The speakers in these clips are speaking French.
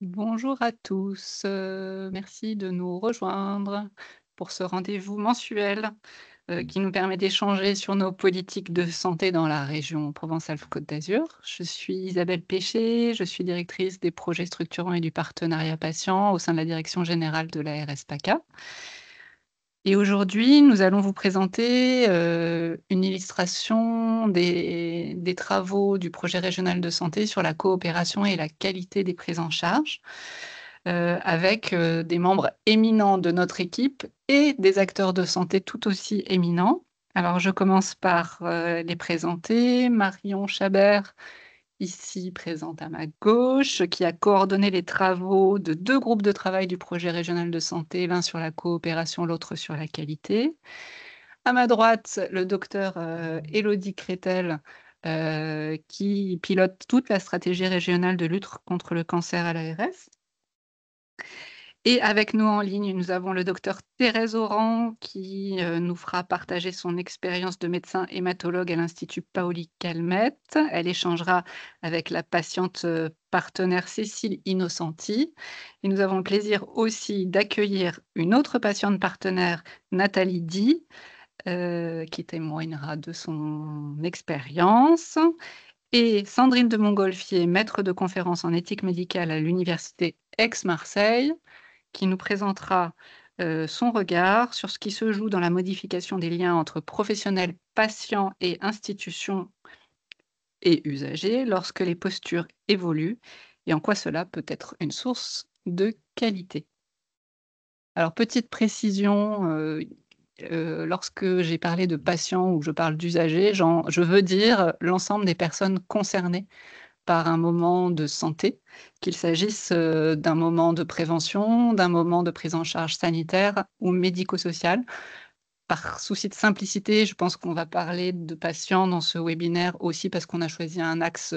Bonjour à tous, merci de nous rejoindre pour ce rendez-vous mensuel, qui nous permet d'échanger sur nos politiques de santé dans la région Provence-Alpes-Côte d'Azur. Je suis Isabelle Péché, je suis directrice des projets structurants et du partenariat patient au sein de la direction générale de l'ARS PACA. Et aujourd'hui, nous allons vous présenter, une illustration des travaux du projet régional de santé sur la coopération et la qualité des prises en charge, avec, des membres éminents de notre équipe et des acteurs de santé tout aussi éminents. Alors je commence par, les présenter. Marion Chabert, ici présente à ma gauche, qui a coordonné les travaux de 2 groupes de travail du projet régional de santé, l'un sur la coopération, l'autre sur la qualité. À ma droite, le docteur, Élodie Crétel, qui pilote toute la stratégie régionale de lutte contre le cancer à l'ARS. Et avec nous en ligne, nous avons le docteur Thérèse Auran qui, nous fera partager son expérience de médecin hématologue à l'Institut Paoli-Calmettes. Elle échangera avec la patiente, partenaire Cécile Innocenti et nous avons le plaisir aussi d'accueillir une autre patiente partenaire, Nathalie Di, qui témoignera de son expérience, et Sandrine de Montgolfier, maître de conférences en éthique médicale à l'université Aix-Marseille, qui nous présentera, son regard sur ce qui se joue dans la modification des liens entre professionnels, patients et institutions et usagers lorsque les postures évoluent et en quoi cela peut être une source de qualité. Alors petite précision, lorsque j'ai parlé de patients ou je parle d'usagers, je veux dire l'ensemble des personnes concernées par un moment de santé, qu'il s'agisse, d'un moment de prévention, d'un moment de prise en charge sanitaire ou médico-social. Par souci de simplicité, je pense qu'on va parler de patients dans ce webinaire aussi parce qu'on a choisi un axe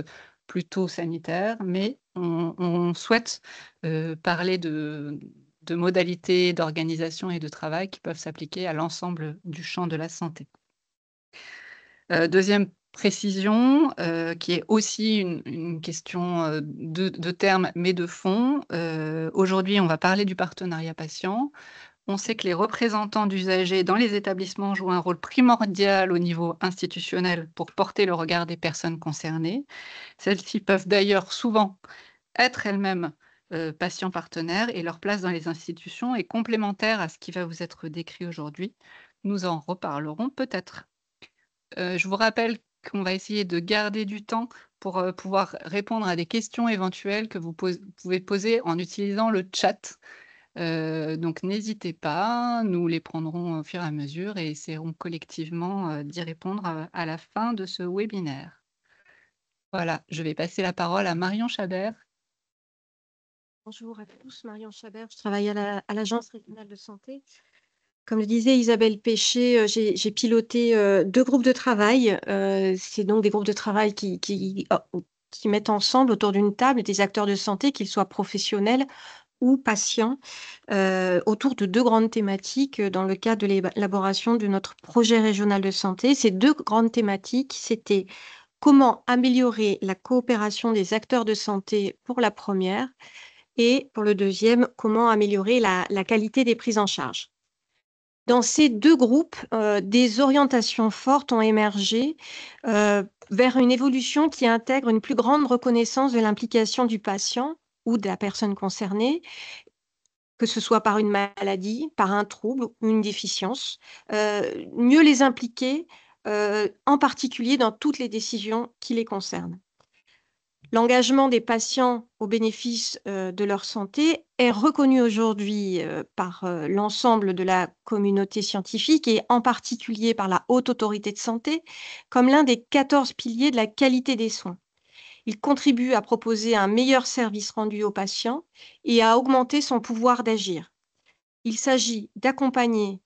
plutôt sanitaire, mais on souhaite, parler de modalités d'organisation et de travail qui peuvent s'appliquer à l'ensemble du champ de la santé. 2e précision, qui est aussi une question, de termes, mais de fond. Aujourd'hui, on va parler du partenariat patient. On sait que les représentants d'usagers dans les établissements jouent un rôle primordial au niveau institutionnel pour porter le regard des personnes concernées. Celles-ci peuvent d'ailleurs souvent être elles-mêmes, patients partenaires et leur place dans les institutions est complémentaire à ce qui va vous être décrit aujourd'hui. Nous en reparlerons peut-être. Je vous rappelle qu'on va essayer de garder du temps pour, pouvoir répondre à des questions éventuelles que vous pouvez poser en utilisant le chat. Donc n'hésitez pas, nous les prendrons au fur et à mesure et essaierons collectivement, d'y répondre, à la fin de ce webinaire. Voilà, je vais passer la parole à Marion Chabert. Bonjour à tous, Marion Chabert, je travaille à l'Agence régionale de santé. Comme le disait Isabelle Péché, j'ai piloté 2 groupes de travail. C'est donc des groupes de travail qui mettent ensemble autour d'une table des acteurs de santé, qu'ils soient professionnels ou patients, autour de 2 grandes thématiques, dans le cadre de l'élaboration de notre projet régional de santé. Ces 2 grandes thématiques, c'était comment améliorer la coopération des acteurs de santé pour la première et pour le deuxième, comment améliorer la qualité des prises en charge. Dans ces 2 groupes, des orientations fortes ont émergé, vers une évolution qui intègre une plus grande reconnaissance de l'implication du patient ou de la personne concernée, que ce soit par une maladie, par un trouble ou une déficience. Mieux les impliquer, en particulier dans toutes les décisions qui les concernent. L'engagement des patients au bénéfice, de leur santé est reconnu aujourd'hui, par, l'ensemble de la communauté scientifique et en particulier par la Haute Autorité de santé comme l'un des 14 piliers de la qualité des soins. Il contribue à proposer un meilleur service rendu aux patients et à augmenter son pouvoir d'agir. Il s'agit d'accompagner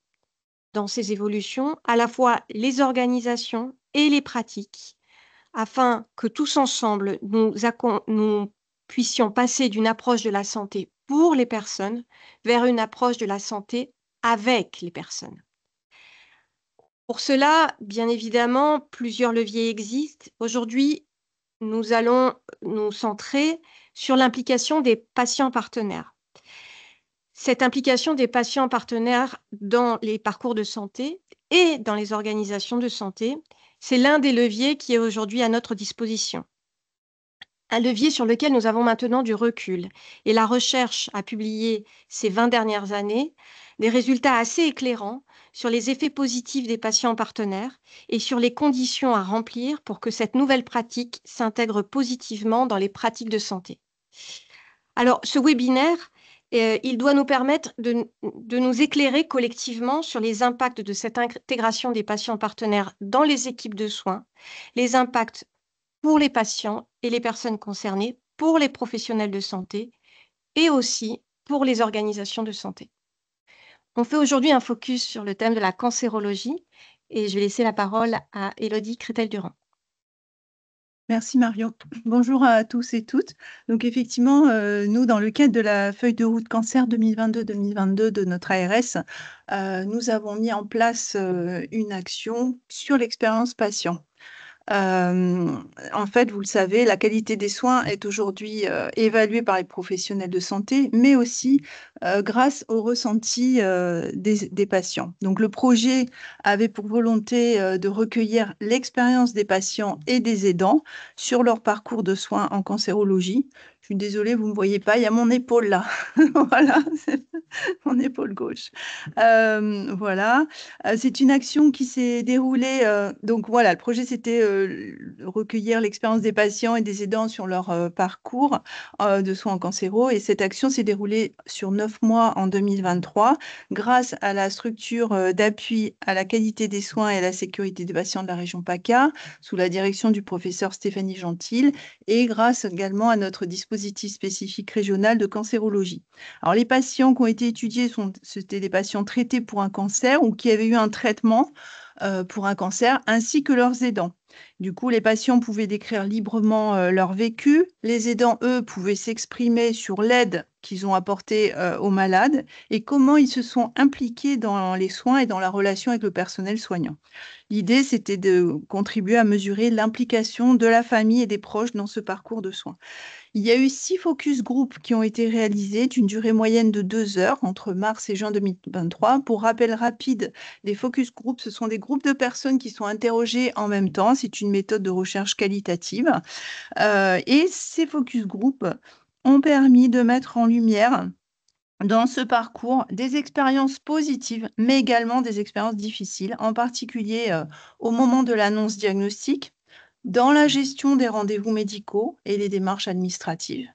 dans ces évolutions à la fois les organisations et les pratiques afin que tous ensemble, nous puissions passer d'une approche de la santé pour les personnes vers une approche de la santé avec les personnes. Pour cela, bien évidemment, plusieurs leviers existent. Aujourd'hui, nous allons nous centrer sur l'implication des patients partenaires. Cette implication des patients partenaires dans les parcours de santé et dans les organisations de santé, c'est l'un des leviers qui est aujourd'hui à notre disposition. Un levier sur lequel nous avons maintenant du recul. Et la recherche a publié ces 20 dernières années des résultats assez éclairants sur les effets positifs des patients partenaires et sur les conditions à remplir pour que cette nouvelle pratique s'intègre positivement dans les pratiques de santé. Alors, ce webinaire, il doit nous permettre de nous éclairer collectivement sur les impacts de cette intégration des patients partenaires dans les équipes de soins, les impacts pour les patients et les personnes concernées, pour les professionnels de santé et aussi pour les organisations de santé. On fait aujourd'hui un focus sur le thème de la cancérologie et je vais laisser la parole à Élodie Crétel-Durand. Merci Marion. Bonjour à tous et toutes. Donc effectivement, nous, dans le cadre de la feuille de route cancer 2022-2022 de notre ARS, nous avons mis en place une action sur l'expérience patient. En fait, vous le savez, la qualité des soins est aujourd'hui évaluée par les professionnels de santé, mais aussi grâce au ressenti des patients. Donc, le projet avait pour volonté de recueillir l'expérience des patients et des aidants sur leur parcours de soins en cancérologie. Je suis désolée, vous ne me voyez pas, il y a mon épaule là. Voilà, c'est mon épaule gauche. Voilà. C'est une action qui s'est déroulée. Donc voilà, le projet, c'était recueillir l'expérience des patients et des aidants sur leur parcours de soins en cancéro. Et cette action s'est déroulée sur 9 mois en 2023 grâce à la structure d'appui à la qualité des soins et à la sécurité des patients de la région PACA, sous la direction du professeur Stéphanie Gentil, et grâce également à notre dispositif spécifique régional de cancérologie. Alors, les patients qui ont été étudiés, c'était des patients traités pour un cancer ou qui avaient eu un traitement pour un cancer, ainsi que leurs aidants. Du coup, les patients pouvaient décrire librement leur vécu. Les aidants, eux, pouvaient s'exprimer sur l'aide qu'ils ont apportée aux malades et comment ils se sont impliqués dans les soins et dans la relation avec le personnel soignant. L'idée, c'était de contribuer à mesurer l'implication de la famille et des proches dans ce parcours de soins. Il y a eu 6 focus group qui ont été réalisés d'une durée moyenne de 2 heures entre mars et juin 2023. Pour rappel rapide, les focus group, ce sont des groupes de personnes qui sont interrogées en même temps. C'est une méthode de recherche qualitative. Et ces focus group ont permis de mettre en lumière dans ce parcours des expériences positives, mais également des expériences difficiles, en particulier au moment de l'annonce diagnostique, dans la gestion des rendez-vous médicaux et les démarches administratives,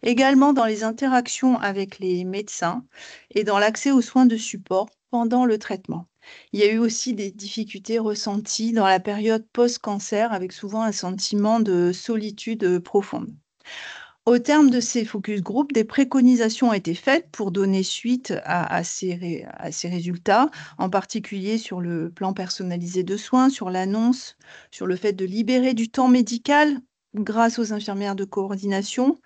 également dans les interactions avec les médecins et dans l'accès aux soins de support pendant le traitement. Il y a eu aussi des difficultés ressenties dans la période post-cancer avec souvent un sentiment de solitude profonde. Au terme de ces focus group, des préconisations ont été faites pour donner suite à ces résultats, en particulier sur le plan personnalisé de soins, sur l'annonce, sur le fait de libérer du temps médical grâce aux infirmières de coordination,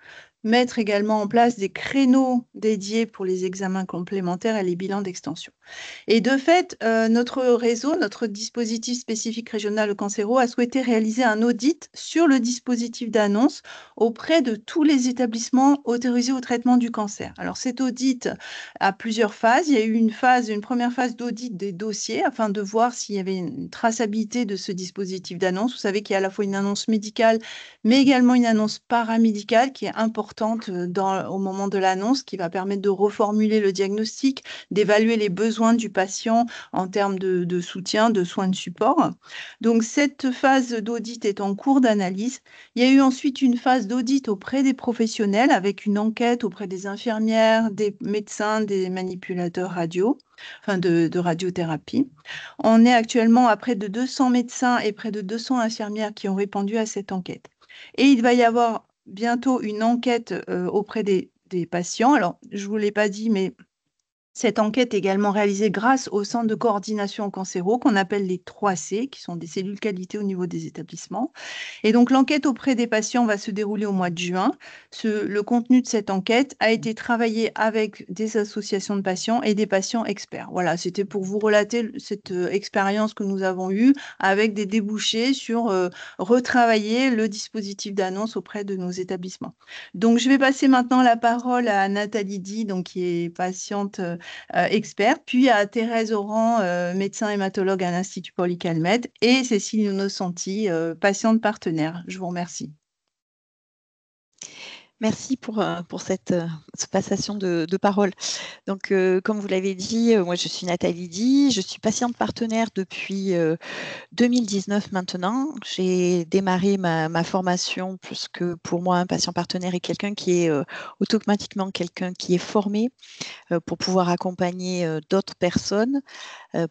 mettre également en place des créneaux dédiés pour les examens complémentaires et les bilans d'extension. Et de fait, notre réseau, notre dispositif spécifique régional de cancéro a souhaité réaliser un audit sur le dispositif d'annonce auprès de tous les établissements autorisés au traitement du cancer. Alors cet audit a plusieurs phases. Il y a eu une première phase d'audit des dossiers afin de voir s'il y avait une traçabilité de ce dispositif d'annonce. Vous savez qu'il y a à la fois une annonce médicale, mais également une annonce paramédicale qui est importante au moment de l'annonce, qui va permettre de reformuler le diagnostic, d'évaluer les besoins du patient en termes de soutien, de soins de support. Donc, cette phase d'audit est en cours d'analyse. Il y a eu ensuite une phase d'audit auprès des professionnels avec une enquête auprès des infirmières, des médecins, des manipulateurs radio, enfin de radiothérapie. On est actuellement à près de 200 médecins et près de 200 infirmières qui ont répondu à cette enquête. Et il va y avoir bientôt une enquête auprès des patients. Alors, je ne vous l'ai pas dit, mais Cette enquête est également réalisée grâce au centre de coordination cancéro qu'on appelle les 3C, qui sont des cellules qualité au niveau des établissements. Et donc, l'enquête auprès des patients va se dérouler au mois de juin. Le contenu de cette enquête a été travaillé avec des associations de patients et des patients experts. Voilà, c'était pour vous relater cette expérience que nous avons eue avec des débouchés sur retravailler le dispositif d'annonce auprès de nos établissements. Donc, je vais passer maintenant la parole à Nathalie Di, donc, qui est patiente experte, puis à Thérèse Oran, médecin hématologue à l'Institut Polycalmette, et Cécile Innocenti, patiente partenaire. Je vous remercie. Merci pour cette passation de parole. Donc, comme vous l'avez dit, moi je suis Nathalie Di, je suis patiente partenaire depuis 2019 maintenant. J'ai démarré ma formation puisque pour moi un patient partenaire est quelqu'un qui est automatiquement quelqu'un qui est formé pour pouvoir accompagner d'autres personnes,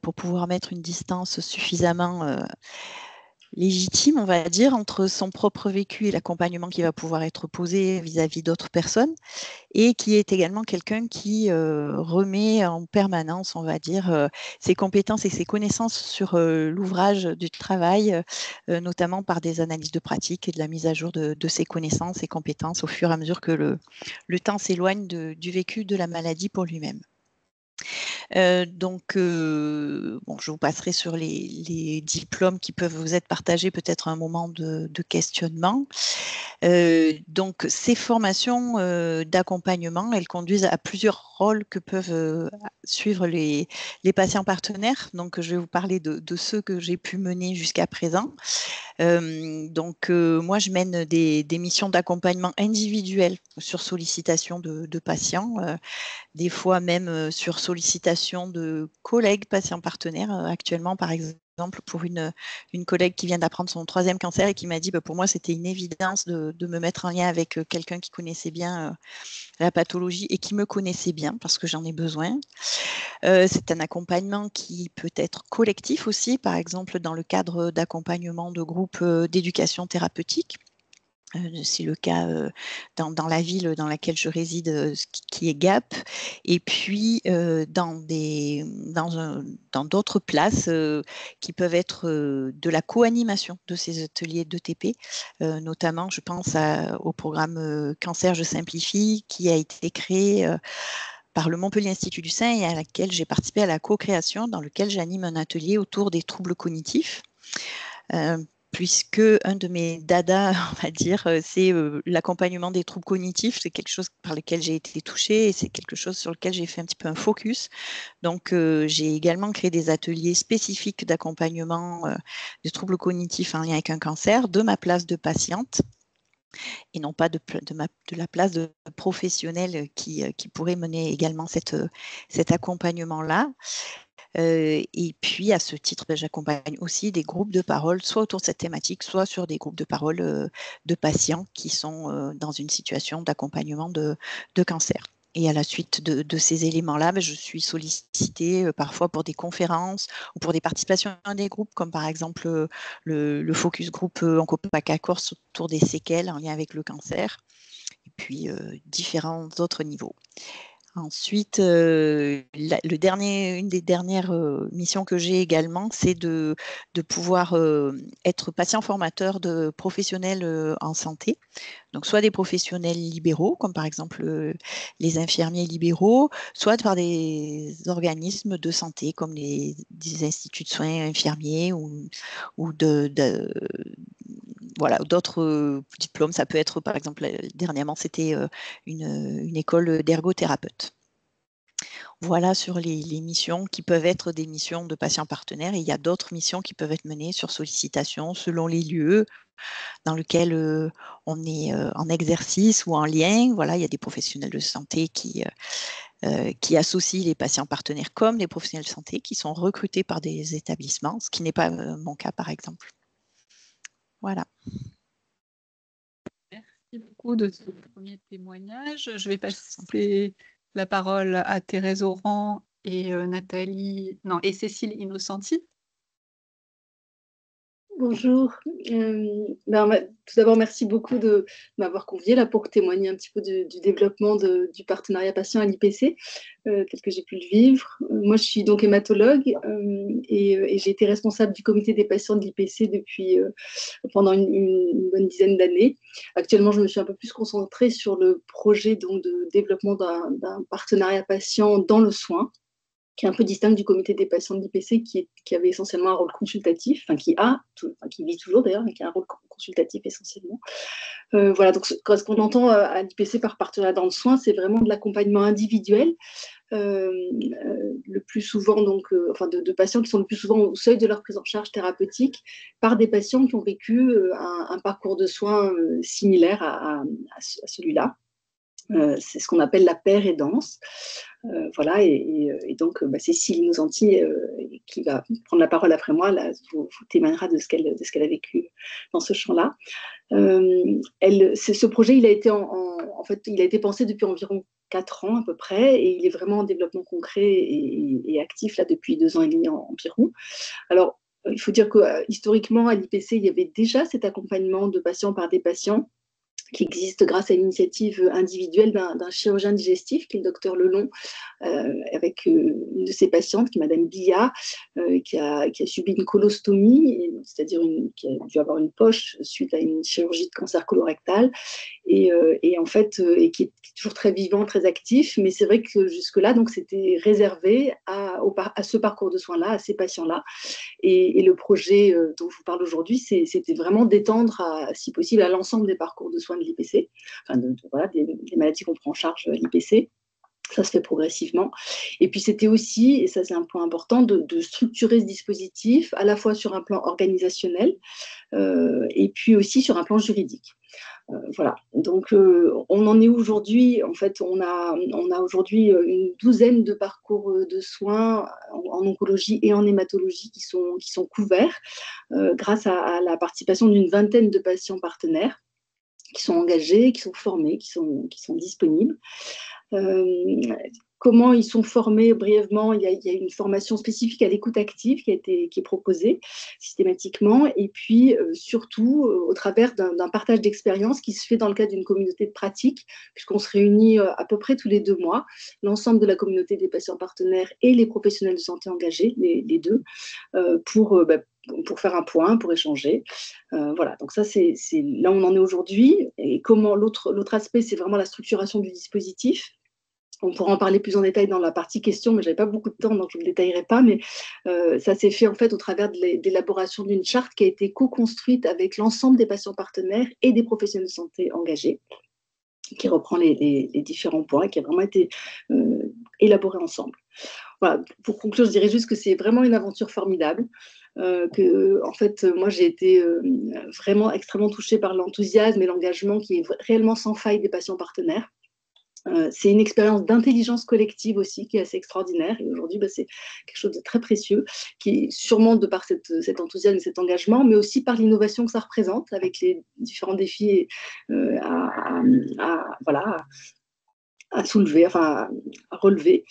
pour pouvoir mettre une distance suffisamment légitime, on va dire, entre son propre vécu et l'accompagnement qui va pouvoir être posé vis-à-vis d'autres personnes, et qui est également quelqu'un qui remet en permanence, on va dire, ses compétences et ses connaissances sur l'ouvrage du travail, notamment par des analyses de pratique et de la mise à jour de ses connaissances et compétences au fur et à mesure que le temps s'éloigne du vécu de la maladie pour lui-même. Donc, bon, je vous passerai sur les diplômes qui peuvent vous être partagés peut-être à un moment de questionnement. Donc, ces formations d'accompagnement, elles conduisent à plusieurs rôles que peuvent suivre les patients partenaires. Donc, je vais vous parler de ceux que j'ai pu mener jusqu'à présent. Donc, moi, je mène des missions d'accompagnement individuel sur sollicitation de patients, des fois même sur sollicitation de collègues patients partenaires. Actuellement, par exemple, pour une collègue qui vient d'apprendre son 3e cancer et qui m'a dit pour moi, c'était une évidence de me mettre en lien avec quelqu'un qui connaissait bien la pathologie et qui me connaissait bien parce que j'en ai besoin. C'est un accompagnement qui peut être collectif aussi, par exemple dans le cadre d'accompagnement de groupes d'éducation thérapeutique. C'est le cas dans la ville dans laquelle je réside, qui est Gap, et puis dans d'autres places qui peuvent être de la co-animation de ces ateliers d'ETP, notamment je pense au programme Cancer, je simplifie, qui a été créé par le Montpellier Institut du Sein et à laquelle j'ai participé à la co-création, dans lequel j'anime un atelier autour des troubles cognitifs. Puisque un de mes dadas, on va dire, c'est l'accompagnement des troubles cognitifs. C'est quelque chose par lequel j'ai été touchée et c'est quelque chose sur lequel j'ai fait un petit peu un focus. Donc, j'ai également créé des ateliers spécifiques d'accompagnement des troubles cognitifs en lien avec un cancer de ma place de patiente et non pas de la place de professionnel qui pourrait mener également cet accompagnement-là. Et puis, à ce titre, j'accompagne aussi des groupes de parole, soit autour de cette thématique, soit sur des groupes de parole de patients qui sont dans une situation d'accompagnement de cancer. Et à la suite de ces éléments-là, je suis sollicitée parfois pour des conférences ou pour des participations à des groupes, comme par exemple le focus group Oncopaca Corse autour des séquelles en lien avec le cancer, et puis différents autres niveaux. Ensuite, une des dernières missions que j'ai également, c'est de pouvoir être patient formateur de professionnels en santé. Donc, soit des professionnels libéraux, comme par exemple les infirmiers libéraux, soit par des organismes de santé, comme des instituts de soins infirmiers ou voilà, d'autres diplômes. Ça peut être, par exemple, dernièrement, c'était une école d'ergothérapeute. Voilà sur les missions qui peuvent être des missions de patients partenaires. Et il y a d'autres missions qui peuvent être menées sur sollicitation selon les lieux dans lesquels on est en exercice ou en lien. Voilà, il y a des professionnels de santé qui associent les patients partenaires comme les professionnels de santé qui sont recrutés par des établissements, ce qui n'est pas mon cas, par exemple. Voilà. Merci beaucoup de ce premier témoignage. Je vais passer la parole à Thérèse Oran et Cécile Innocenti. Bonjour. Tout d'abord, merci beaucoup de m'avoir conviée là pour témoigner un petit peu du développement du partenariat patient à l'IPC, tel que j'ai pu le vivre. Moi, je suis donc hématologue et j'ai été responsable du comité des patients de l'IPC pendant une bonne dizaine d'années. Actuellement, je me suis un peu plus concentrée sur le projet donc, de développement d'un partenariat patient dans le soin, qui est un peu distinct du comité des patients de l'IPC, qui avait essentiellement un rôle consultatif, qui vit toujours d'ailleurs, mais qui a un rôle consultatif essentiellement. Voilà, donc ce qu'on entend à l'IPC par partenariat dans le soin, c'est vraiment de l'accompagnement individuel, le plus souvent de patients qui sont le plus souvent au seuil de leur prise en charge thérapeutique par des patients qui ont vécu un parcours de soins similaire à celui-là. C'est ce qu'on appelle la paire aidance. Voilà, et donc Cécile Nouzanti, qui va prendre la parole après moi, là, vous témoignera de ce qu'elle a vécu dans ce champ-là. Ce projet, il a été pensé depuis environ 4 ans à peu près, et il est vraiment en développement concret et actif là depuis 2 ans et demi environ. Alors, il faut dire que historiquement, à l'IPC, il y avait déjà cet accompagnement de patients par des patients, qui existe grâce à l'initiative individuelle d'un chirurgien digestif, qui est le docteur Lelon, avec une de ses patientes, qui est Madame Billa, qui a subi une colostomie, c'est-à-dire qui a dû avoir une poche suite à une chirurgie de cancer colorectal, et qui est toujours très vivant, très actif. Mais c'est vrai que jusque-là, donc, c'était réservé à ce parcours de soins-là, à ces patients-là. Et le projet dont je vous parle aujourd'hui, c'était vraiment d'étendre, si possible, à l'ensemble des parcours de soins de l'IPC, enfin des maladies qu'on prend en charge à l'IPC. Ça se fait progressivement. Et puis c'était aussi, et ça c'est un point important, de structurer ce dispositif à la fois sur un plan organisationnel et puis aussi sur un plan juridique. Voilà, donc on en est aujourd'hui, en fait, on a aujourd'hui une douzaine de parcours de soins en oncologie et en hématologie qui sont couverts grâce à la participation d'une vingtaine de patients partenaires qui sont engagés, qui sont formés, qui sont disponibles. Comment ils sont formés brièvement? Il y a une formation spécifique à l'écoute active qui est proposée systématiquement, et puis surtout au travers d'un partage d'expérience qui se fait dans le cadre d'une communauté de pratique, puisqu'on se réunit à peu près tous les 2 mois, l'ensemble de la communauté des patients partenaires et les professionnels de santé engagés, les deux, pour faire un point, pour échanger. Voilà, donc ça, c'est là où on en est aujourd'hui. Et l'autre aspect, c'est vraiment la structuration du dispositif. On pourra en parler plus en détail dans la partie questions, mais je n'avais pas beaucoup de temps, donc je ne le détaillerai pas. Mais ça s'est fait en fait au travers de l'élaboration d'une charte qui a été co-construite avec l'ensemble des patients partenaires et des professionnels de santé engagés, qui reprend les différents points et qui a vraiment été élaboré ensemble. Voilà, pour conclure, je dirais juste que c'est vraiment une aventure formidable. En fait, moi, j'ai été vraiment extrêmement touchée par l'enthousiasme et l'engagement qui est réellement sans faille des patients partenaires. C'est une expérience d'intelligence collective aussi qui est assez extraordinaire, et aujourd'hui c'est quelque chose de très précieux, qui est sûrement de par cet enthousiasme et cet engagement, mais aussi par l'innovation que ça représente avec les différents défis à soulever, enfin à relever.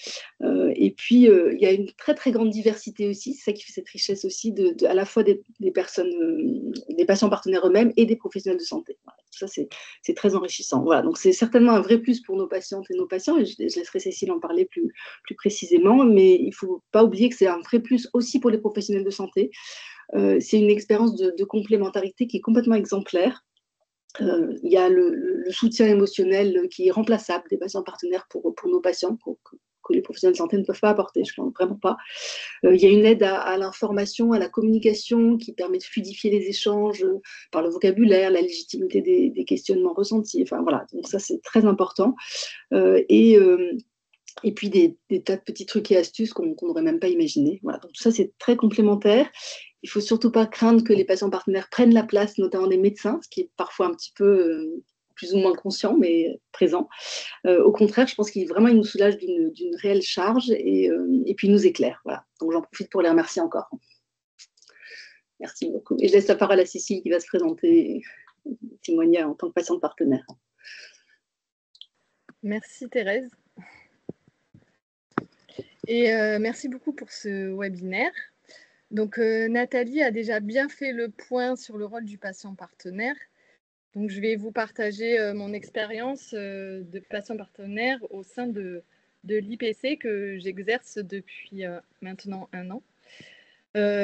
Et puis, il y a une très, très grande diversité aussi. C'est ça qui fait cette richesse aussi, à la fois des personnes, des patients partenaires eux-mêmes et des professionnels de santé. Voilà. Ça, c'est très enrichissant. Voilà, donc c'est certainement un vrai plus pour nos patientes et nos patients, et je laisserai Cécile en parler plus précisément, mais il ne faut pas oublier que c'est un vrai plus aussi pour les professionnels de santé. C'est une expérience de complémentarité qui est complètement exemplaire. Il y a le soutien émotionnel qui est remplaçable des patients partenaires pour nos patients, que les professionnels de santé ne peuvent pas apporter, je ne pense vraiment pas. Il y a une aide à l'information, à la communication qui permet de fluidifier les échanges par le vocabulaire, la légitimité des questionnements ressentis. Enfin voilà, donc ça c'est très important. Et puis des tas de petits trucs et astuces qu'on n'aurait même pas imaginé. Voilà, donc tout ça c'est très complémentaire. Il ne faut surtout pas craindre que les patients partenaires prennent la place, notamment des médecins, ce qui est parfois un petit peu plus ou moins conscient, mais présent. Au contraire, je pense qu'ils nous soulagent d'une réelle charge et puis ils nous éclairent. Voilà. Donc j'en profite pour les remercier encore. Merci beaucoup. Et je laisse la parole à Cécile qui va se présenter et témoigner en tant que patiente partenaire. Merci Thérèse. Et merci beaucoup pour ce webinaire. Donc, Nathalie a déjà bien fait le point sur le rôle du patient partenaire. Donc, je vais vous partager mon expérience de patient partenaire au sein de l'IPC que j'exerce depuis maintenant 1 an.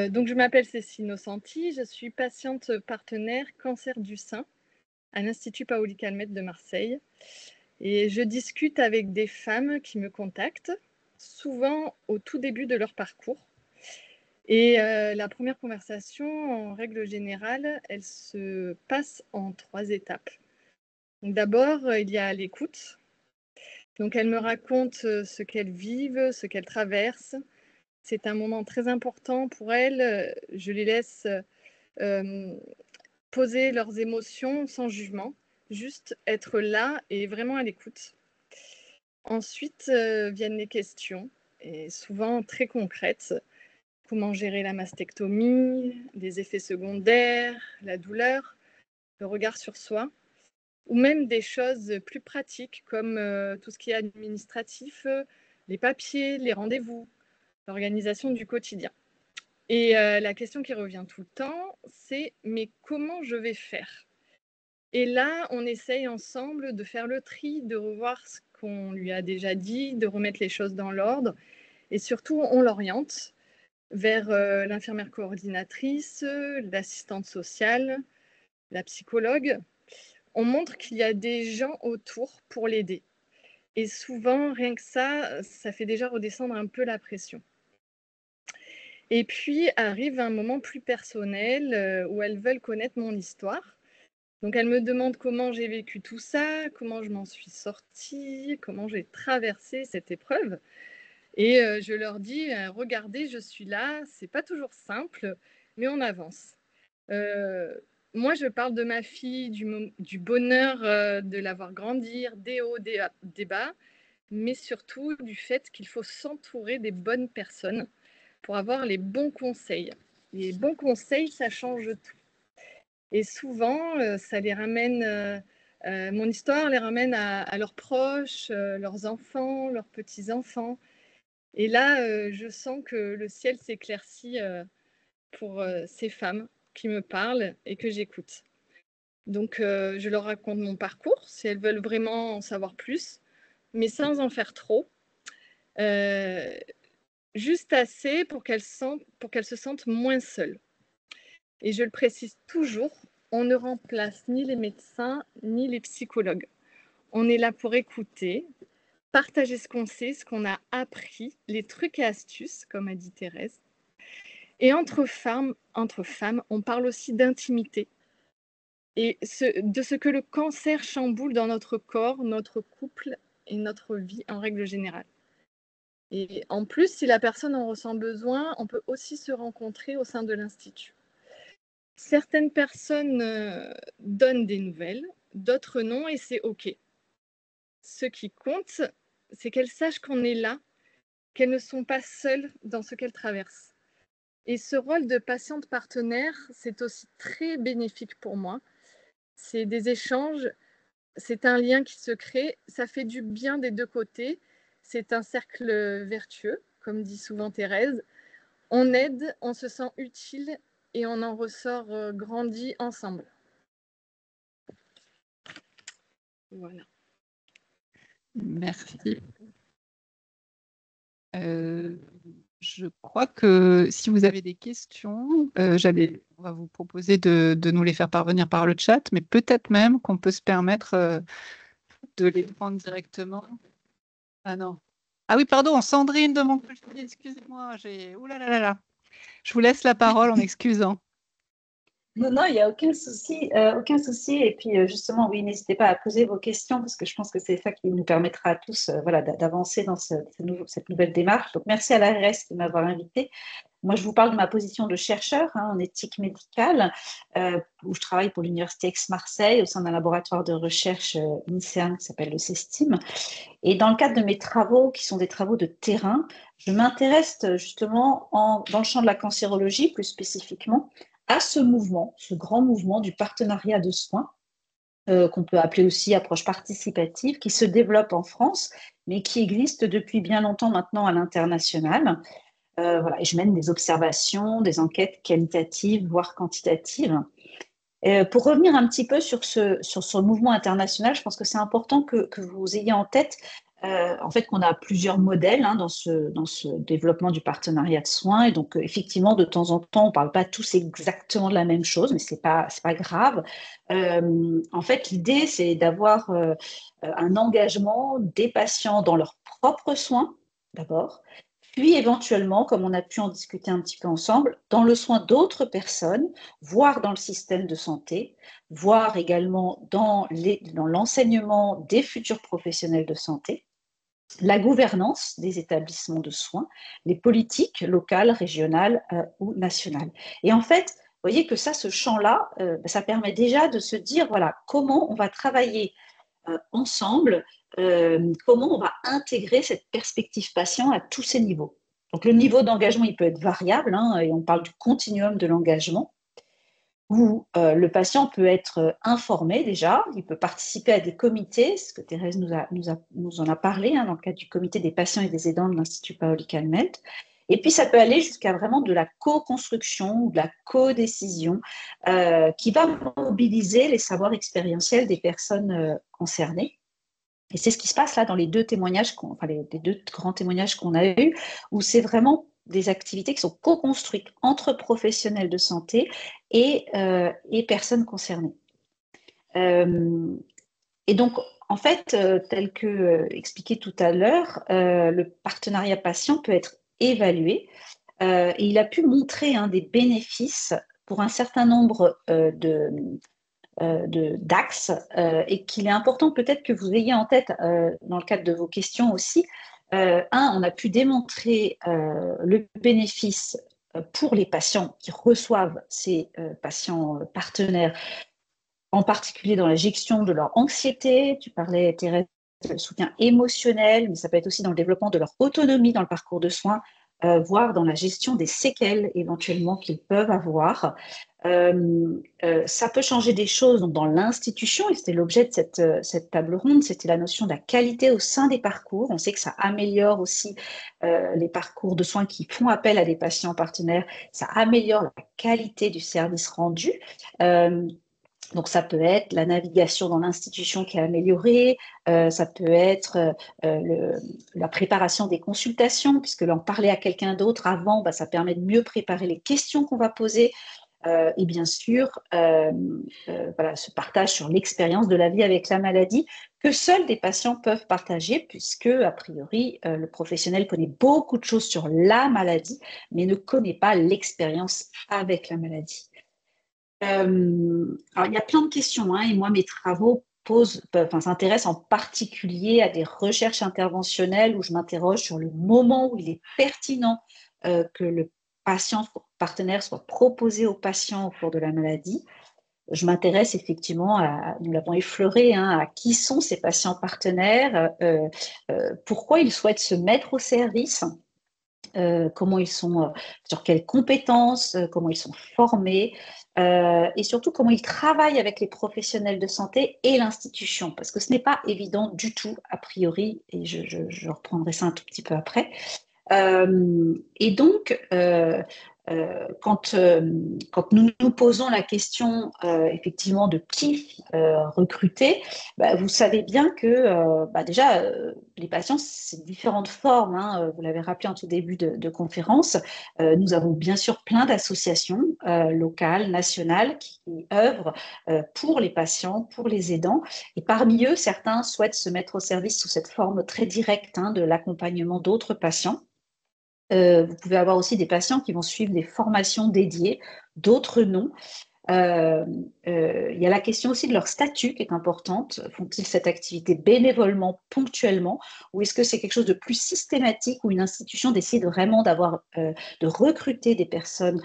Donc, je m'appelle Cécile Nocenti, je suis patiente partenaire cancer du sein à l'Institut Paoli Calmette de Marseille. Et je discute avec des femmes qui me contactent, souvent au tout début de leur parcours. Et la première conversation, en règle générale, elle se passe en 3 étapes. D'abord, il y a l'écoute. Donc, elles me racontent ce qu'elles vivent, ce qu'elles traversent. C'est un moment très important pour elles. Je les laisse poser leurs émotions sans jugement, juste être là et vraiment à l'écoute. Ensuite viennent les questions, et souvent très concrètes. Comment gérer la mastectomie, les effets secondaires, la douleur, le regard sur soi, ou même des choses plus pratiques comme tout ce qui est administratif, les papiers, les rendez-vous, l'organisation du quotidien. Et la question qui revient tout le temps, c'est « mais comment je vais faire ?» Et là, on essaye ensemble de faire le tri, de revoir ce qu'on lui a déjà dit, de remettre les choses dans l'ordre. Et surtout, on l'oriente vers l'infirmière coordinatrice, l'assistante sociale, la psychologue. On montre qu'il y a des gens autour pour l'aider. Et souvent, rien que ça fait déjà redescendre un peu la pression. Et puis arrive un moment plus personnel où elles veulent connaître mon histoire. Donc, elles me demandent comment j'ai vécu tout ça, comment je m'en suis sortie, comment j'ai traversé cette épreuve. Et je leur dis, regardez, je suis là, c'est pas toujours simple, mais on avance. Moi, je parle de ma fille, du bonheur de la voir grandir, des hauts, des bas, mais surtout du fait qu'il faut s'entourer des bonnes personnes pour avoir les bons conseils. Les bons conseils, ça change tout. Et souvent, ça les ramène, mon histoire les ramène à leurs proches, leurs enfants, leurs petits-enfants. Et là, je sens que le ciel s'éclaircit pour ces femmes qui me parlent et que j'écoute. Donc, je leur raconte mon parcours, si elles veulent vraiment en savoir plus, mais sans en faire trop. Juste assez pour qu'elles se sentent moins seules. Et je le précise toujours, on ne remplace ni les médecins, ni les psychologues. On est là pour écouter, partager ce qu'on sait, ce qu'on a appris, les trucs et astuces, comme a dit Thérèse. Et entre femmes, on parle aussi d'intimité et de ce que le cancer chamboule dans notre corps, notre couple et notre vie en règle générale. Et en plus, si la personne en ressent besoin, on peut aussi se rencontrer au sein de l'Institut. Certaines personnes donnent des nouvelles, d'autres non, et c'est OK. Ce qui compte, c'est qu'elles sachent qu'on est là, qu'elles ne sont pas seules dans ce qu'elles traversent. Et ce rôle de patiente partenaire, c'est aussi très bénéfique pour moi. C'est des échanges, c'est un lien qui se crée, ça fait du bien des deux côtés. C'est un cercle vertueux, comme dit souvent Thérèse. On aide, on se sent utile et on en ressort grandi ensemble. Voilà. Merci. Je crois que si vous avez des questions, on va vous proposer de nous les faire parvenir par le chat, mais peut-être même qu'on peut se permettre de les prendre directement. Ah non. Ah oui, pardon, Sandrine de Montpellier, excusez-moi, ouh là là là là. Je vous laisse la parole en m'excusant. Non, il n'y a aucun souci, aucun souci. Et puis justement, oui, n'hésitez pas à poser vos questions parce que je pense que c'est ça qui nous permettra à tous voilà, d'avancer dans cette nouvelle démarche. Donc, merci à l'ARS de m'avoir invitée. Moi, je vous parle de ma position de chercheur en éthique médicale, où je travaille pour l'Université Aix-Marseille au sein d'un laboratoire de recherche INSERM qui s'appelle le CESTIM. Et dans le cadre de mes travaux, qui sont des travaux de terrain, je m'intéresse justement dans le champ de la cancérologie, plus spécifiquement, à ce mouvement, ce grand mouvement du partenariat de soins, qu'on peut appeler aussi approche participative, qui se développe en France, mais qui existe depuis bien longtemps maintenant à l'international. Voilà, et je mène des observations, des enquêtes qualitatives, voire quantitatives. Pour revenir un petit peu sur ce mouvement international, je pense que c'est important que vous ayez en tête en fait qu'on a plusieurs modèles dans ce développement du partenariat de soins. Et donc, effectivement, de temps en temps, on ne parle pas tous exactement de la même chose, mais ce n'est pas grave. En fait, l'idée, c'est d'avoir un engagement des patients dans leurs propres soins, d'abord, puis éventuellement, comme on a pu en discuter un petit peu ensemble, dans le soin d'autres personnes, voire dans le système de santé, voire également dans l'enseignement des futurs professionnels de santé, la gouvernance des établissements de soins, les politiques locales, régionales ou nationales. Et en fait, vous voyez que ce champ-là, ça permet déjà de se dire, voilà, comment on va travailler ensemble, comment on va intégrer cette perspective patient à tous ces niveaux. Donc le niveau d'engagement, il peut être variable, et on parle du continuum de l'engagement, où le patient peut être informé déjà, il peut participer à des comités, ce que Thérèse nous en a parlé dans le cadre du comité des patients et des aidants de l'Institut Paoli Calmette. Et puis ça peut aller jusqu'à vraiment de la co-construction ou de la co-décision qui va mobiliser les savoirs expérientiels des personnes concernées. Et c'est ce qui se passe là dans les deux témoignages, les deux grands témoignages qu'on a eus, où c'est vraiment des activités qui sont co-construites entre professionnels de santé et personnes concernées. Et donc, en fait, tel que expliqué tout à l'heure, le partenariat patient peut être évalué et il a pu montrer des bénéfices pour un certain nombre d'axes et qu'il est important peut-être que vous ayez en tête dans le cadre de vos questions aussi. On a pu démontrer le bénéfice pour les patients qui reçoivent ces patients partenaires, en particulier dans la gestion de leur anxiété. Tu parlais, Thérèse, le soutien émotionnel, mais ça peut être aussi dans le développement de leur autonomie dans le parcours de soins, voire dans la gestion des séquelles éventuellement qu'ils peuvent avoir. Ça peut changer des choses donc dans l'institution, et c'était l'objet de cette table ronde, c'était la notion de la qualité au sein des parcours. On sait que ça améliore aussi les parcours de soins qui font appel à des patients partenaires, ça améliore la qualité du service rendu. Donc, ça peut être la navigation dans l'institution qui est améliorée, ça peut être la préparation des consultations, puisque l'en parler à quelqu'un d'autre avant, ça permet de mieux préparer les questions qu'on va poser. Et bien sûr, ce partage sur l'expérience de la vie avec la maladie que seuls des patients peuvent partager, puisque, a priori, le professionnel connaît beaucoup de choses sur la maladie, mais ne connaît pas l'expérience avec la maladie. Alors, il y a plein de questions, et moi, mes travaux s'intéressent en particulier à des recherches interventionnelles où je m'interroge sur le moment où il est pertinent que le patient partenaire soit proposé au patient au cours de la maladie. Je m'intéresse effectivement nous l'avons effleuré, à qui sont ces patients partenaires, pourquoi ils souhaitent se mettre au service, comment ils sont, sur quelles compétences, comment ils sont formés, et surtout comment ils travaillent avec les professionnels de santé et l'institution, parce que ce n'est pas évident du tout, a priori, et je reprendrai ça un tout petit peu après. Et donc, quand nous nous posons la question effectivement de qui recruter, vous savez bien que déjà les patients, c'est différentes formes, vous l'avez rappelé en tout début de conférence. Nous avons bien sûr plein d'associations locales, nationales qui œuvrent pour les patients, pour les aidants. Et parmi eux, certains souhaitent se mettre au service sous cette forme très directe de l'accompagnement d'autres patients. Vous pouvez avoir aussi des patients qui vont suivre des formations dédiées, d'autres non. Il y a la question aussi de leur statut qui est importante. Font-ils cette activité bénévolement, ponctuellement, ou est-ce que c'est quelque chose de plus systématique où une institution décide vraiment de recruter des personnes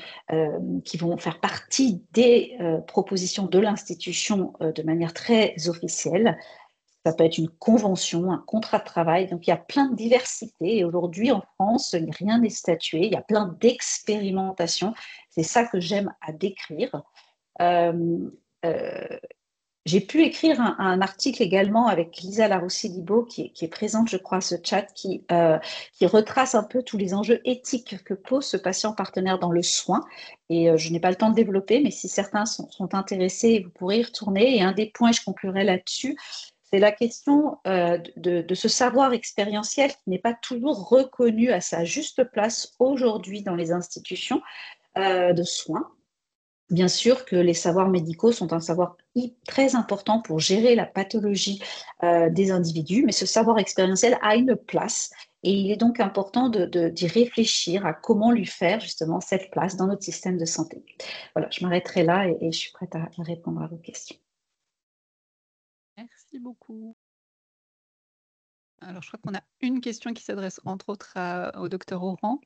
qui vont faire partie des propositions de l'institution de manière très officielle? Ça peut être une convention, un contrat de travail. Donc, il y a plein de diversité. Et aujourd'hui, en France, rien n'est statué. Il y a plein d'expérimentations. C'est ça que j'aime à décrire. J'ai pu écrire un article également avec Lisa Laroussi-Libaud, qui est présente, je crois, à ce chat, qui retrace un peu tous les enjeux éthiques que pose ce patient partenaire dans le soin. Et je n'ai pas le temps de développer, mais si certains sont intéressés, vous pourrez y retourner. Et un des points, je conclurai là-dessus, c'est la question de ce savoir expérientiel qui n'est pas toujours reconnu à sa juste place aujourd'hui dans les institutions de soins. Bien sûr que les savoirs médicaux sont un savoir très important pour gérer la pathologie des individus, mais ce savoir expérientiel a une place et il est donc important d'y réfléchir à comment lui faire justement cette place dans notre système de santé. Voilà, je m'arrêterai là et je suis prête à répondre à vos questions. Merci beaucoup. Alors, je crois qu'on a une question qui s'adresse entre autres au docteur Oran.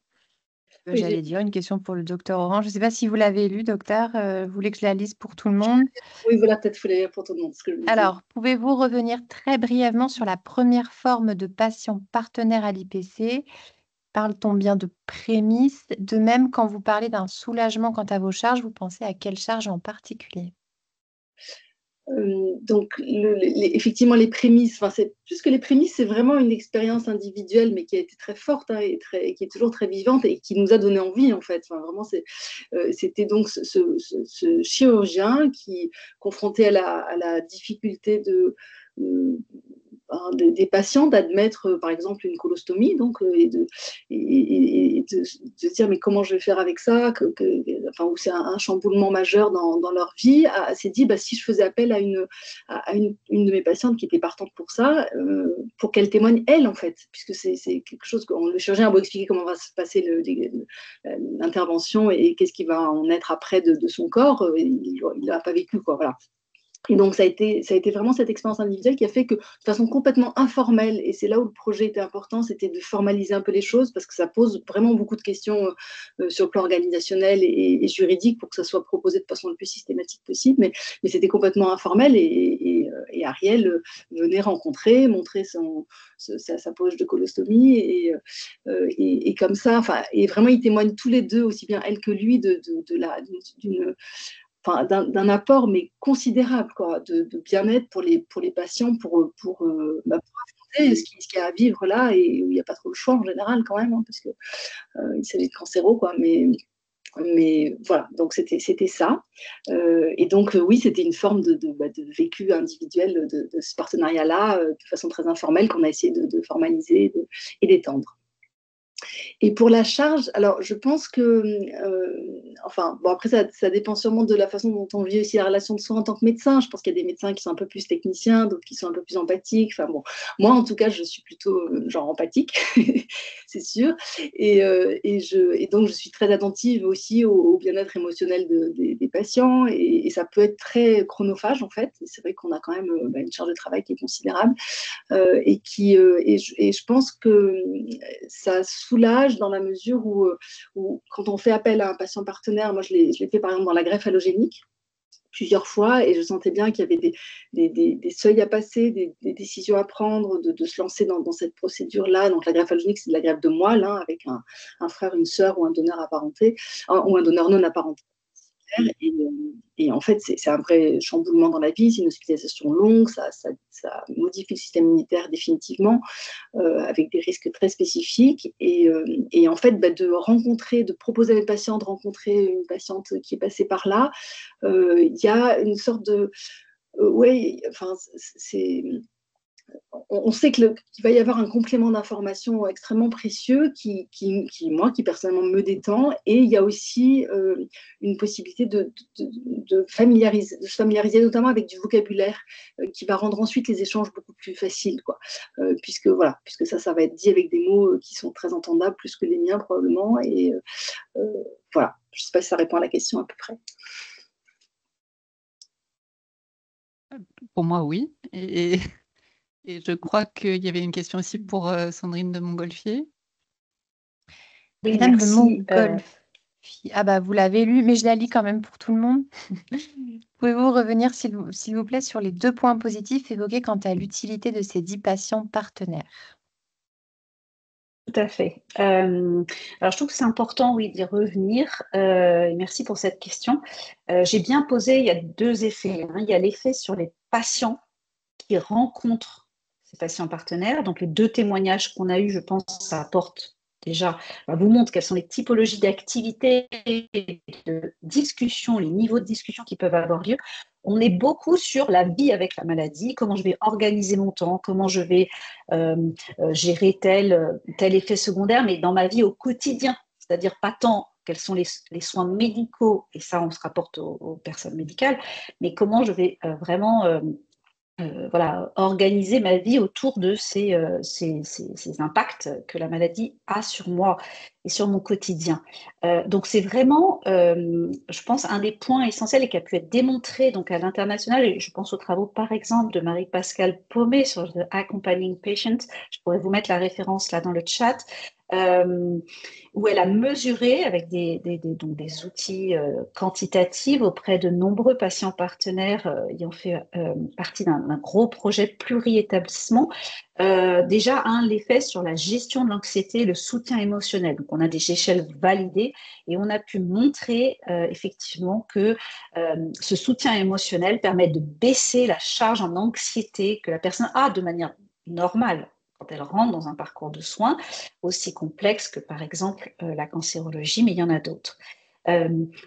Oui, J'allais dire une question pour le docteur Oran. Je ne sais pas si vous l'avez lu, docteur. Vous voulez que je la lise pour tout le monde? oui, voilà, peut-être qu'il faut lire pour tout le monde. Ce que je me disais. Alors, pouvez-vous revenir très brièvement sur la première forme de patient partenaire à l'IPC? Parle-t-on bien de prémices? De même, quand vous parlez d'un soulagement quant à vos charges, vous pensez à quelle charge en particulier? Donc, effectivement, les prémices, enfin, c'est plus que les prémices, c'est vraiment une expérience individuelle, mais qui a été très forte hein, et qui est toujours très vivante et qui nous a donné envie, en fait. Enfin, vraiment, c'était donc ce chirurgien qui, confronté à la difficulté des patients d'admettre, par exemple, une colostomie, donc, et de se dire mais comment je vais faire avec ça, où c'est un chamboulement majeur dans leur vie, s'est dit si je faisais appel à une de mes patientes qui était partante pour ça, pour qu'elle témoigne elle en fait, puisque c'est quelque chose que le chirurgien a beau expliquer comment va se passer l'intervention et qu'est-ce qui va en être après de son corps, il n'a pas vécu quoi, voilà. Et donc, ça a été vraiment cette expérience individuelle qui a fait que, de façon complètement informelle, et c'est là où le projet était important, c'était de formaliser un peu les choses, parce que ça pose vraiment beaucoup de questions sur le plan organisationnel et juridique pour que ça soit proposé de façon le plus systématique possible. Mais c'était complètement informel, et Ariel venait rencontrer, montrer sa poche de colostomie, et comme ça, et vraiment, ils témoignent tous les deux, aussi bien elle que lui, d'un apport mais considérable quoi, de bien-être pour les patients, pour affronter ce qu'il y a à vivre là, et où il n'y a pas trop le choix en général quand même, hein, parce qu'il s'agit de cancéro quoi, mais voilà, donc c'était ça. Et donc oui, c'était une forme de vécu individuel de ce partenariat-là, de façon très informelle, qu'on a essayé de formaliser et d'étendre. Et pour la charge, alors je pense que, après ça dépend sûrement de la façon dont on vit aussi la relation de soins en tant que médecin. Je pense qu'il y a des médecins qui sont un peu plus techniciens, d'autres qui sont un peu plus empathiques. Enfin bon, moi en tout cas, je suis plutôt genre empathique, c'est sûr. Et donc je suis très attentive aussi au bien-être émotionnel des patients, et ça peut être très chronophage en fait. C'est vrai qu'on a quand même une charge de travail qui est considérable, et je pense que ça soulage dans la mesure où quand on fait appel à un patient partenaire, moi je l'ai fait par exemple dans la greffe allogénique plusieurs fois, et je sentais bien qu'il y avait des seuils à passer, des décisions à prendre, de se lancer dans cette procédure-là. Donc la greffe allogénique, c'est de la greffe de moelle, hein, avec un frère, une sœur ou un donneur apparenté, ou un donneur non apparenté. Et en fait, c'est un vrai chamboulement dans la vie, c'est une hospitalisation longue, ça modifie le système immunitaire définitivement, avec des risques très spécifiques. Et en fait, de proposer à une patiente de rencontrer une patiente qui est passée par là, il y a une sorte de... on sait qu'il va y avoir un complément d'information extrêmement précieux qui personnellement me détend, et il y a aussi une possibilité de se familiariser notamment avec du vocabulaire qui va rendre ensuite les échanges beaucoup plus faciles, quoi. Puisque ça va être dit avec des mots qui sont très entendables, plus que les miens probablement, et voilà, je ne sais pas si ça répond à la question à peu près. Pour moi, oui. Et je crois qu'il y avait une question aussi pour Sandrine de Montgolfier. Oui, Madame de merci. Montgolfier. Ah vous l'avez lu, mais je la lis quand même pour tout le monde. Pouvez-vous revenir, s'il vous plaît, sur les 2 points positifs évoqués quant à l'utilité de ces 10 patients partenaires? Tout à fait. Alors, je trouve que c'est important, oui, d'y revenir. Merci pour cette question. J'ai bien posé, il y a deux effets, hein. Il y a l'effet sur les patients qui rencontrent ces patients partenaires. Donc, les deux témoignages qu'on a eus, je pense, ça apporte déjà, vous montre quelles sont les typologies d'activités et de discussion, les niveaux de discussion qui peuvent avoir lieu. On est beaucoup sur la vie avec la maladie, comment je vais organiser mon temps, comment je vais gérer tel effet secondaire, mais dans ma vie au quotidien, c'est-à-dire pas tant quels sont les soins médicaux, et ça on se rapporte aux personnes médicales, mais comment je vais vraiment voilà, organiser ma vie autour de ces impacts que la maladie a sur moi et sur mon quotidien. Donc c'est vraiment, je pense, un des points essentiels et qui a pu être démontré donc, à l'international, et je pense aux travaux par exemple de Marie-Pascale Paumet sur The Accompanying Patient, je pourrais vous mettre la référence là dans le chat, où elle a mesuré avec donc des outils quantitatifs auprès de nombreux patients partenaires ayant fait partie d'un gros projet de pluri-établissement, déjà l'effet sur la gestion de l'anxiété et le soutien émotionnel. Donc on a des échelles validées et on a pu montrer effectivement que ce soutien émotionnel permet de baisser la charge en anxiété que la personne a de manière normale quand elle rentre dans un parcours de soins aussi complexe que par exemple la cancérologie, mais il y en a d'autres.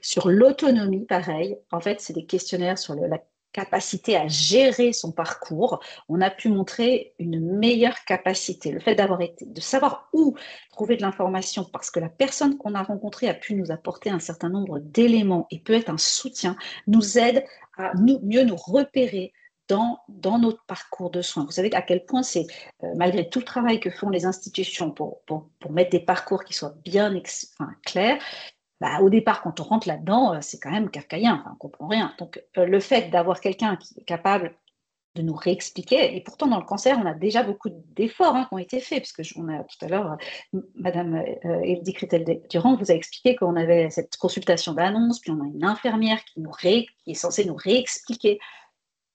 Sur l'autonomie, pareil, en fait, c'est des questionnaires sur la capacité à gérer son parcours. On a pu montrer une meilleure capacité. Le fait de savoir où trouver de l'information, parce que la personne qu'on a rencontrée a pu nous apporter un certain nombre d'éléments et peut être un soutien, nous aide à mieux nous repérer dans notre parcours de soins. Vous savez à quel point c'est, malgré tout le travail que font les institutions pour mettre des parcours qui soient bien clairs, au départ, quand on rentre là-dedans, c'est quand même kafkaïen, on ne comprend rien. Donc, le fait d'avoir quelqu'un qui est capable de nous réexpliquer, et pourtant dans le cancer, on a déjà beaucoup d'efforts qui ont été faits, parce que on a tout à l'heure, Madame Élodie Critel-Durand vous a expliqué qu'on avait cette consultation d'annonce, puis on a une infirmière qui est censée nous réexpliquer.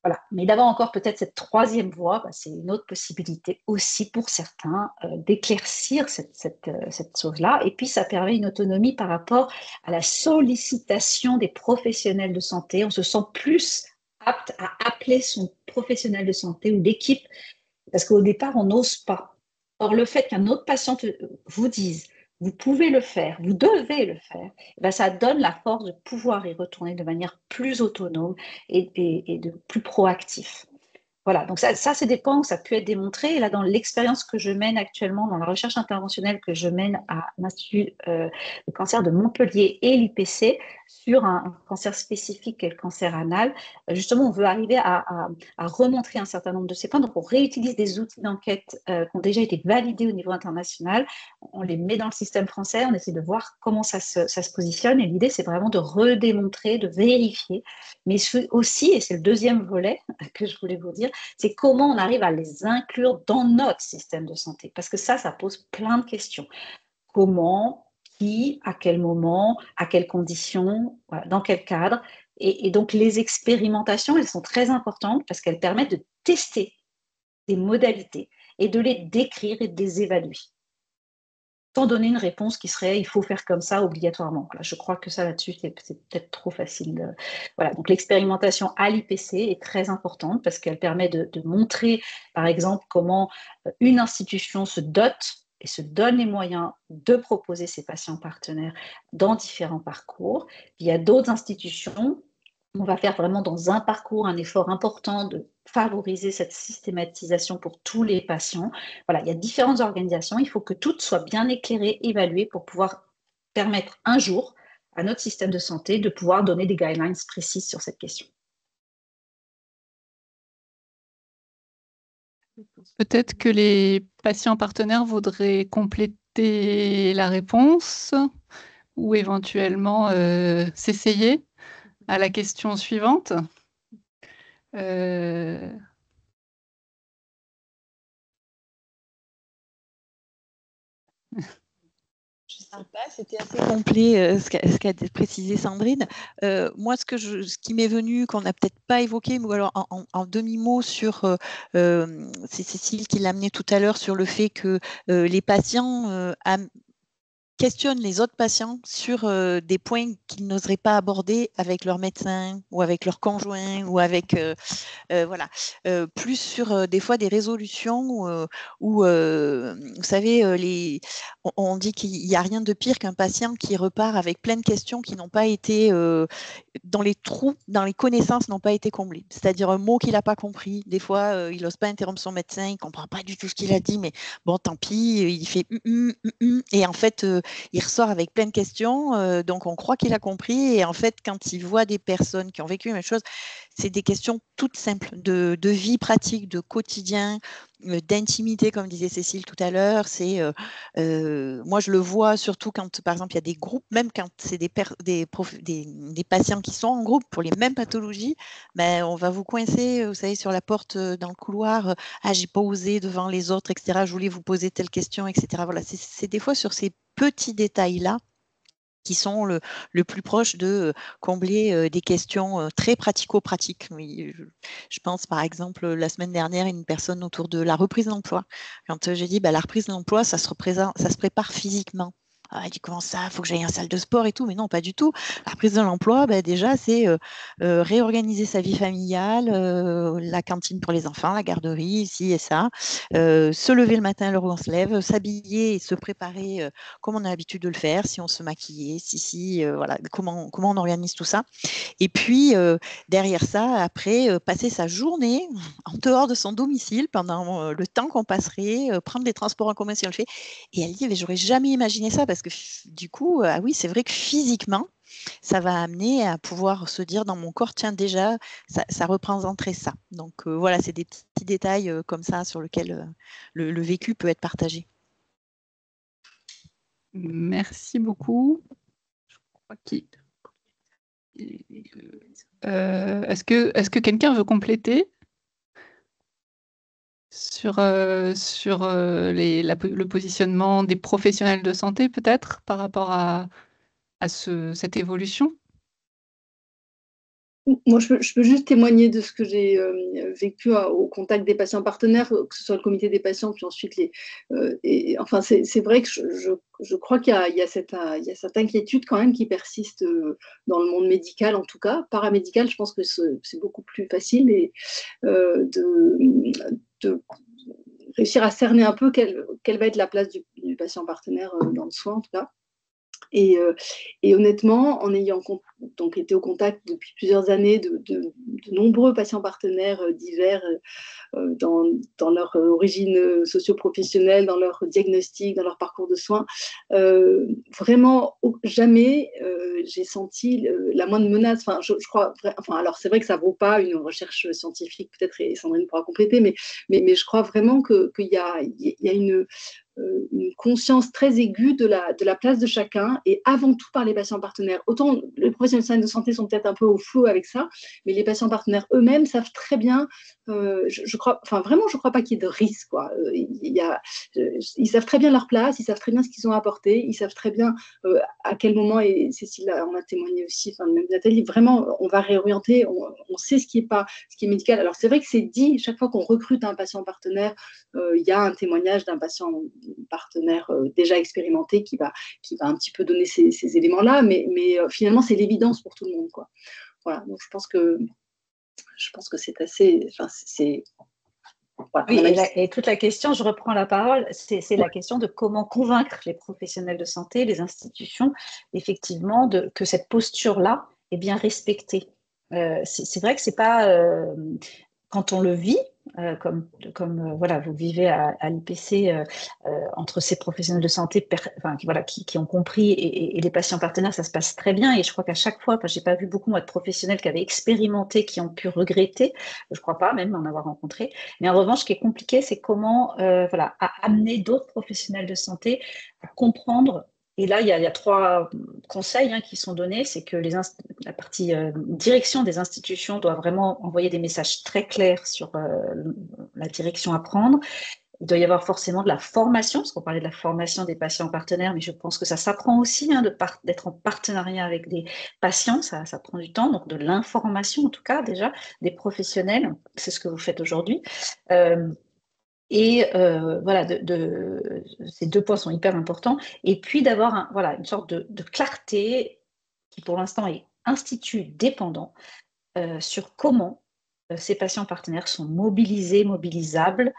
Voilà. Mais d'avoir encore peut-être cette troisième voie, c'est une autre possibilité aussi pour certains d'éclaircir cette chose-là. Et puis, ça permet une autonomie par rapport à la sollicitation des professionnels de santé. On se sent plus apte à appeler son professionnel de santé ou l'équipe, parce qu'au départ, on n'ose pas. Or, le fait qu'un autre patient vous dise vous pouvez le faire, vous devez le faire, ça donne la force de pouvoir y retourner de manière plus autonome et de plus proactif. Voilà, donc ça c'est des points où ça a pu être démontré. Et là, dans l'expérience que je mène actuellement, dans la recherche interventionnelle que je mène à l'Institut de cancer de Montpellier et l'IPC, sur un cancer spécifique qui est le cancer anal, justement, on veut arriver à remontrer un certain nombre de ces points. Donc, on réutilise des outils d'enquête qui ont déjà été validés au niveau international. On les met dans le système français, on essaie de voir comment ça se positionne. Et l'idée, c'est vraiment de redémontrer, de vérifier. Mais aussi, et c'est le deuxième volet que je voulais vous dire, c'est comment on arrive à les inclure dans notre système de santé. Parce que ça pose plein de questions. Comment, qui, à quel moment, à quelles conditions, voilà, dans quel cadre. Et donc, les expérimentations, elles sont très importantes parce qu'elles permettent de tester des modalités et de les décrire et de les évaluer, sans donner une réponse qui serait « il faut faire comme ça obligatoirement ». Voilà, je crois que ça là-dessus, c'est peut-être trop facile. Voilà, donc l'expérimentation à l'IPC est très importante parce qu'elle permet de montrer, par exemple, comment une institution se dote et se donne les moyens de proposer ses patients partenaires dans différents parcours. Il y a d'autres institutions. On va faire vraiment dans un parcours un effort important de favoriser cette systématisation pour tous les patients. Voilà, il y a différentes organisations. Il faut que toutes soient bien éclairées, évaluées pour pouvoir permettre un jour à notre système de santé de pouvoir donner des guidelines précises sur cette question. Peut-être que les patients partenaires voudraient compléter la réponse ou éventuellement s'essayer à la question suivante. Sympa, c'était assez complet ce qu'a précisé Sandrine. Moi, ce qui m'est venu, qu'on n'a peut-être pas évoqué, mais alors en demi-mot sur, c'est Cécile qui l'a amené tout à l'heure sur le fait que les patients questionnent les autres patients sur des points qu'ils n'oseraient pas aborder avec leur médecin ou avec leur conjoint ou avec voilà, plus sur des fois des résolutions où vous savez, on dit qu'il n'y a rien de pire qu'un patient qui repart avec plein de questions qui n'ont pas été dans les trous, dans les connaissances n'ont pas été comblées. C'est-à-dire un mot qu'il n'a pas compris. Des fois, il n'ose pas interrompre son médecin, il ne comprend pas du tout ce qu'il a dit, mais bon, tant pis, il fait et en fait, il ressort avec plein de questions, donc on croit qu'il a compris, et en fait, quand il voit des personnes qui ont vécu la même chose, c'est des questions toutes simples de vie pratique, de quotidien, d'intimité, comme disait Cécile tout à l'heure. Moi, je le vois surtout quand, par exemple, il y a des groupes, même quand c'est des patients qui sont en groupe pour les mêmes pathologies, ben, on va vous coincer, vous savez, sur la porte dans le couloir. Ah, j'ai pas osé devant les autres, etc. Je voulais vous poser telle question, etc. Voilà, c'est des fois sur ces petits détails-là qui sont le plus proche de combler des questions très pratico-pratiques. Oui, je pense par exemple la semaine dernière une personne autour de la reprise d'emploi. Quand j'ai dit la reprise de l'emploi, ça se prépare physiquement. Ah, elle dit comment ça, il faut que j'aille en salle de sport et tout, mais non, pas du tout. La reprise de l'emploi, déjà, c'est réorganiser sa vie familiale, la cantine pour les enfants, la garderie, ci et ça, se lever le matin à l'heure où on se lève, s'habiller et se préparer comme on a l'habitude de le faire, si on se maquillait, voilà, comment on organise tout ça. Et puis, derrière ça, après, passer sa journée en dehors de son domicile pendant le temps qu'on passerait, prendre les transports en commun si on le fait. Et elle dit, mais j'aurais jamais imaginé ça parce que du coup, ah oui, c'est vrai que physiquement, ça va amener à pouvoir se dire dans mon corps, tiens, déjà, ça représenterait ça. Donc voilà, c'est des petits détails comme ça sur lesquels le vécu peut être partagé. Merci beaucoup. Je crois est-ce que quelqu'un veut compléter sur le positionnement des professionnels de santé, peut-être, par rapport à cette évolution? Moi, je peux juste témoigner de ce que j'ai vécu au contact des patients partenaires, que ce soit le comité des patients, puis ensuite enfin, c'est vrai que je crois qu'il y a cette inquiétude quand même qui persiste dans le monde médical, en tout cas. Paramédical, je pense que c'est beaucoup plus facile de réussir à cerner un peu quelle va être la place du patient partenaire dans le soin, en tout cas. Et honnêtement, en ayant donc été au contact depuis plusieurs années de nombreux patients partenaires divers dans leur origine socio-professionnelle, dans leur diagnostic, dans leur parcours de soins, vraiment jamais j'ai senti la moindre menace. Enfin, je crois, alors c'est vrai que ça ne vaut pas une recherche scientifique, peut-être, et Sandrine pourra compléter, mais je crois vraiment qu'il y a une conscience très aiguë de la place de chacun, et avant tout par les patients partenaires. Autant les professionnels de santé sont peut-être un peu au flou avec ça, mais les patients partenaires eux-mêmes savent très bien, je crois pas qu'il y ait de risque, quoi. Ils savent très bien leur place, ils savent très bien ce qu'ils ont apporté, ils savent très bien à quel moment, et Cécile en a témoigné aussi, même Nathalie, vraiment, on va réorienter, on sait ce qui est médical. Alors c'est vrai que c'est dit, chaque fois qu'on recrute un patient partenaire, il y a un témoignage d'un patient partenaire déjà expérimenté qui va un petit peu donner ces éléments-là, mais finalement, c'est l'évidence pour tout le monde, quoi. Voilà, donc je pense que c'est assez... Enfin, voilà, oui, et toute la question, je reprends la parole, c'est la question de comment convaincre les professionnels de santé, les institutions, effectivement, que cette posture-là est bien respectée. C'est vrai que c'est pas... quand on le vit, comme voilà, vous vivez à l'IPC entre ces professionnels de santé qui ont compris et les patients partenaires, ça se passe très bien. Et je crois qu'à chaque fois, j'ai pas vu beaucoup moi de professionnels qui avaient expérimenté, qui ont pu regretter. Je crois pas même en avoir rencontré. Mais en revanche, ce qui est compliqué, c'est comment amener d'autres professionnels de santé à comprendre. Et là, il y a 3 conseils qui sont donnés. C'est que la partie direction des institutions doit vraiment envoyer des messages très clairs sur la direction à prendre. Il doit y avoir forcément de la formation, parce qu'on parlait de la formation des patients partenaires, mais je pense que ça s'apprend aussi hein, d'être en partenariat avec des patients, ça prend du temps, donc de l'information en tout cas déjà, des professionnels, c'est ce que vous faites aujourd'hui. Voilà, ces 2 points sont hyper importants. Et puis d'avoir voilà, une sorte de clarté qui pour l'instant est institut dépendant sur comment ces patients partenaires sont mobilisés, mobilisables.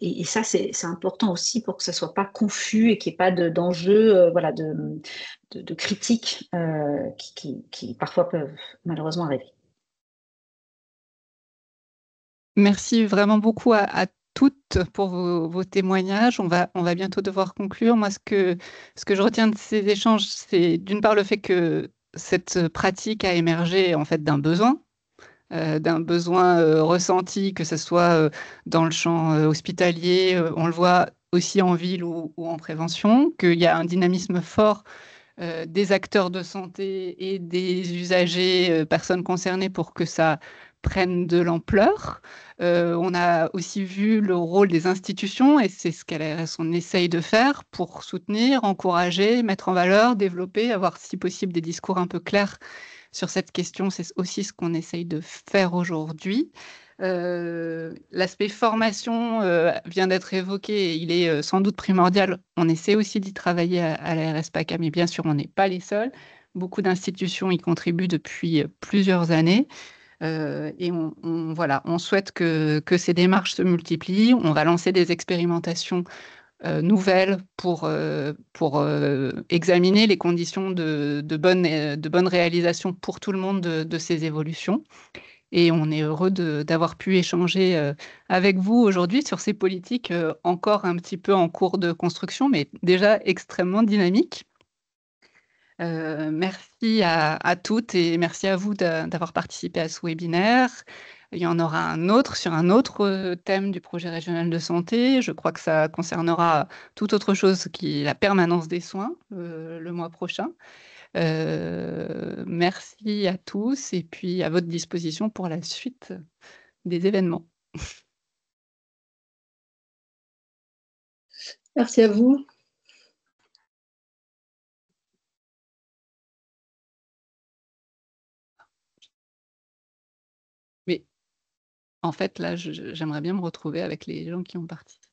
Et ça, c'est important aussi pour que ça ne soit pas confus et qu'il n'y ait pas d'enjeux voilà, de critiques qui parfois peuvent malheureusement arriver. Merci vraiment beaucoup à toutes pour vos témoignages. On va bientôt devoir conclure. Moi, ce que je retiens de ces échanges, c'est d'une part le fait que cette pratique a émergé en fait d'un besoin ressenti, que ce soit dans le champ hospitalier, on le voit aussi en ville ou en prévention, qu'il y a un dynamisme fort des acteurs de santé et des usagers, personnes concernées pour que ça prenne de l'ampleur. On a aussi vu le rôle des institutions et c'est ce qu'on essaye de faire pour soutenir, encourager, mettre en valeur, développer, avoir si possible des discours un peu clairs sur cette question. C'est aussi ce qu'on essaye de faire aujourd'hui. L'aspect formation vient d'être évoqué et il est sans doute primordial. On essaie aussi d'y travailler à la RS-PACA, mais bien sûr, on n'est pas les seuls. Beaucoup d'institutions y contribuent depuis plusieurs années. Et voilà, on souhaite que ces démarches se multiplient. On va lancer des expérimentations nouvelles pour examiner les conditions de bonne réalisation pour tout le monde de ces évolutions. Et on est heureux d'avoir pu échanger avec vous aujourd'hui sur ces politiques encore un petit peu en cours de construction, mais déjà extrêmement dynamiques. Merci à toutes et merci à vous d'avoir participé à ce webinaire. Il y en aura un autre sur un autre thème du projet régional de santé. Je crois que ça concernera tout autre chose qui est la permanence des soins le mois prochain. Merci à tous et puis à votre disposition pour la suite des événements. Merci à vous. Mais en fait, là, j'aimerais bien me retrouver avec les gens qui ont participé.